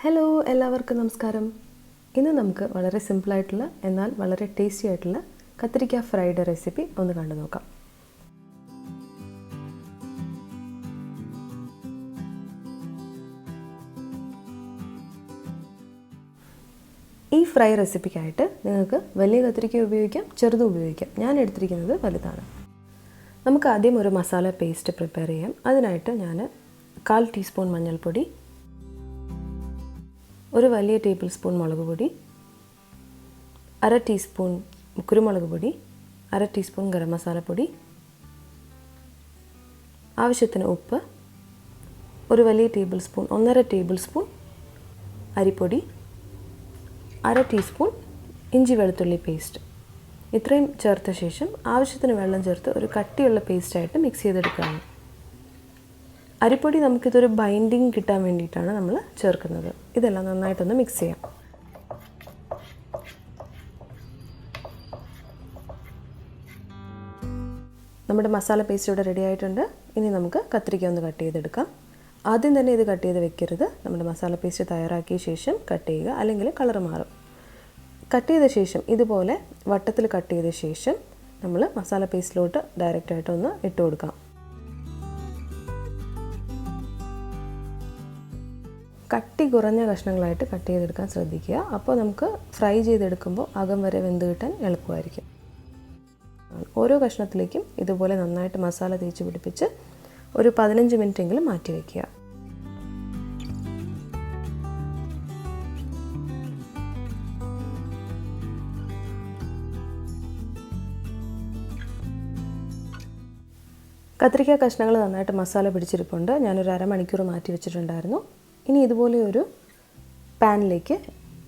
Hello എല്ലാവർക്കും നമസ്കാരം. ഇന്ന് നമുക്ക് വളരെ സിമ്പിളായിട്ടുള്ള എന്നാൽ വളരെ ടേസ്റ്റി ആയിട്ടുള്ള കത്തിരിക്ക ഫ്രൈഡ് റെസിപ്പി ഒന്ന് കണ്ടു നോക്കാം. ഈ ഫ്രൈ റെസിപ്പിക്കായിട്ട് നിങ്ങൾക്ക് വലിയ കത്തിരിക്ക ഉപയോഗിക്കാം, ചെറുതും ഉപയോഗിക്കാം. ഞാൻ എടുത്തിരിക്കുന്നത് വലുതാണ്. നമുക്ക് ആദ്യം ഒരു മസാല പേസ്റ്റ് പ്രിപ്പയർ ചെയ്യാം. അതിനായിട്ട് ഞാൻ 1/4 ടീസ്പൂൺ മഞ്ഞൾപ്പൊടി, ഒരു വലിയ ടേബിൾ സ്പൂൺ മുളക് പൊടി, 1/2 ടീസ്പൂൺ കുരുമുളക് പൊടി, 1/2 ടീസ്പൂൺ ഗരം മസാലപ്പൊടി, ആവശ്യത്തിന് ഉപ്പ്, ഒരു വലിയ ടേബിൾ സ്പൂൺ 1.5 ടേബിൾ സ്പൂൺ അരിപ്പൊടി, 1/2 ടീസ്പൂൺ ഇഞ്ചി വെളുത്തുള്ളി പേസ്റ്റ്. ഇത്രയും ചേർത്ത ശേഷം ആവശ്യത്തിന് വെള്ളം ചേർത്ത് ഒരു കട്ടിയുള്ള പേസ്റ്റായിട്ട് മിക്സ് ചെയ്തെടുക്കുകയാണ്. അരിപ്പൊടി നമുക്കിതൊരു ബൈൻഡിങ് കിട്ടാൻ വേണ്ടിയിട്ടാണ് നമ്മൾ ചേർക്കുന്നത്. ഇതെല്ലാം നന്നായിട്ടൊന്ന് മിക്സ് ചെയ്യാം. നമ്മുടെ മസാല പേസ്റ്റ് ഇവിടെ റെഡി ആയിട്ടുണ്ട്. ഇനി നമുക്ക് കത്തിരിക്ക ഒന്ന് കട്ട് ചെയ്തെടുക്കാം. ആദ്യം തന്നെ ഇത് കട്ട് ചെയ്ത് വെക്കരുത്. നമ്മുടെ മസാല പേസ്റ്റ് തയ്യാറാക്കിയ ശേഷം കട്ട് ചെയ്യുക, അല്ലെങ്കിൽ കളർ മാറും. കട്ട് ചെയ്ത ശേഷം ഇതുപോലെ വട്ടത്തിൽ കട്ട് ചെയ്ത ശേഷം നമ്മൾ മസാല പേസ്റ്റിലോട്ട് ഡയറക്റ്റായിട്ടൊന്ന് ഇട്ട് കൊടുക്കാം. കട്ടി കുറഞ്ഞ കഷ്ണങ്ങളായിട്ട് കട്ട് ചെയ്തെടുക്കാൻ ശ്രദ്ധിക്കുക. അപ്പോൾ നമുക്ക് ഫ്രൈ ചെയ്തെടുക്കുമ്പോൾ അകം വരെ വെന്ത് കിട്ടാൻ എളുപ്പമായിരിക്കും. ഓരോ കഷ്ണത്തിലേക്കും ഇതുപോലെ നന്നായിട്ട് മസാല തേച്ച് പിടിപ്പിച്ച് ഒരു 15 മിനിറ്റെങ്കിലും മാറ്റി വയ്ക്കുക. കത്തിരിക്ക കഷ്ണങ്ങൾ നന്നായിട്ട് മസാല പിടിച്ചിരിപ്പുണ്ട്. ഞാനൊരു അരമണിക്കൂർ മാറ്റി വെച്ചിട്ടുണ്ടായിരുന്നു. ഇനി ഇതുപോലെ ഒരു പാനിലേക്ക്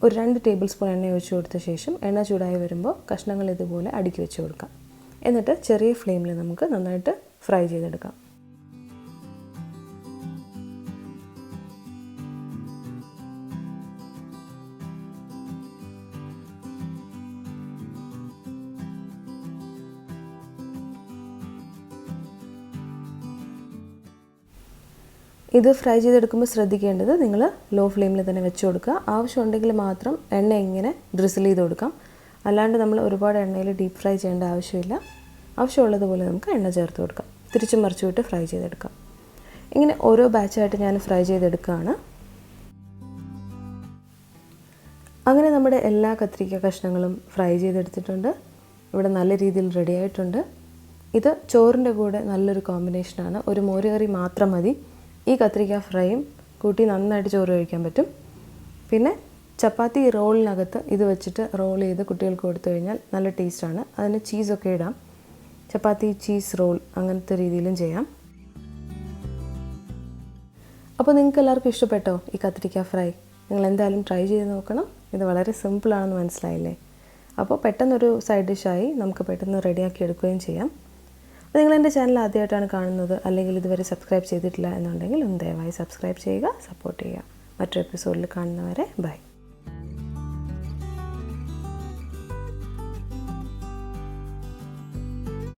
ഒരു 2 ടേബിൾ സ്പൂൺ എണ്ണ ഒഴിച്ച് കൊടുത്ത ശേഷം എണ്ണ ചൂടായി വരുമ്പോൾ കഷ്ണങ്ങൾ ഇതുപോലെ അടുക്കി വെച്ച് കൊടുക്കാം. എന്നിട്ട് ചെറിയ ഫ്ലെയിമിൽ നമുക്ക് നന്നായിട്ട് ഫ്രൈ ചെയ്തെടുക്കാം. ഇത് ഫ്രൈ ചെയ്തെടുക്കുമ്പോൾ ശ്രദ്ധിക്കേണ്ടത്, നിങ്ങൾ ലോ ഫ്ലെയിമിൽ തന്നെ വെച്ച് കൊടുക്കുക. ആവശ്യമുണ്ടെങ്കിൽ മാത്രം എണ്ണ ഇങ്ങനെ ഡ്രിസിൽ ചെയ്ത് കൊടുക്കാം. അല്ലാണ്ട് നമ്മൾ ഒരുപാട് എണ്ണയിൽ ഡീപ്പ് ഫ്രൈ ചെയ്യേണ്ട ആവശ്യമില്ല. ആവശ്യമുള്ളതുപോലെ നമുക്ക് എണ്ണ ചേർത്ത് കൊടുക്കാം. തിരിച്ചും മറിച്ചു വിട്ട് ഫ്രൈ ചെയ്തെടുക്കാം. ഇങ്ങനെ ഓരോ ബാച്ചായിട്ട് ഞാൻ ഫ്രൈ ചെയ്തെടുക്കുകയാണ്. അങ്ങനെ നമ്മുടെ എല്ലാ കത്തിരിക്ക കഷ്ണങ്ങളും ഫ്രൈ ചെയ്തെടുത്തിട്ടുണ്ട്. ഇവിടെ നല്ല രീതിയിൽ റെഡി ആയിട്ടുണ്ട്. ഇത് ചോറിൻ്റെ കൂടെ നല്ലൊരു കോമ്പിനേഷനാണ്. ഒരു മോരുകറി മാത്രം മതി. ഈ കത്തിരിക്ക ഫ്രൈയും കൂട്ടി നന്നായിട്ട് ചോറ് കഴിക്കാൻ പറ്റും. പിന്നെ ചപ്പാത്തി റോളിനകത്ത് ഇത് വെച്ചിട്ട് റോൾ ചെയ്ത് കുട്ടികൾക്ക് കൊടുത്തു കഴിഞ്ഞാൽ നല്ല ടേസ്റ്റാണ്. അതിന് ചീസൊക്കെ ഇടാം. ചപ്പാത്തി ചീസ് റോൾ അങ്ങനത്തെ രീതിയിലും ചെയ്യാം. അപ്പോൾ നിങ്ങൾക്ക് എല്ലാവർക്കും ഇഷ്ടപ്പെട്ടോ ഈ കത്തിരിക്ക ഫ്രൈ? നിങ്ങൾ എന്തായാലും ട്രൈ ചെയ്ത് നോക്കണം. ഇത് വളരെ സിമ്പിളാണെന്ന് മനസ്സിലായില്ലേ? അപ്പോൾ പെട്ടെന്നൊരു സൈഡ് ഡിഷായി നമുക്ക് പെട്ടെന്ന് റെഡിയാക്കി എടുക്കുകയും ചെയ്യാം. അപ്പോൾ നിങ്ങൾ എൻ്റെ ചാനൽ ആദ്യമായിട്ടാണ് കാണുന്നത്, അല്ലെങ്കിൽ ഇതുവരെ സബ്സ്ക്രൈബ് ചെയ്തിട്ടില്ല എന്നുണ്ടെങ്കിൽ ഒന്ന് ദയവായി സബ്സ്ക്രൈബ് ചെയ്യുക, സപ്പോർട്ട് ചെയ്യുക. മറ്റൊരു എപ്പിസോഡിൽ കാണുന്നവരെ ബൈ.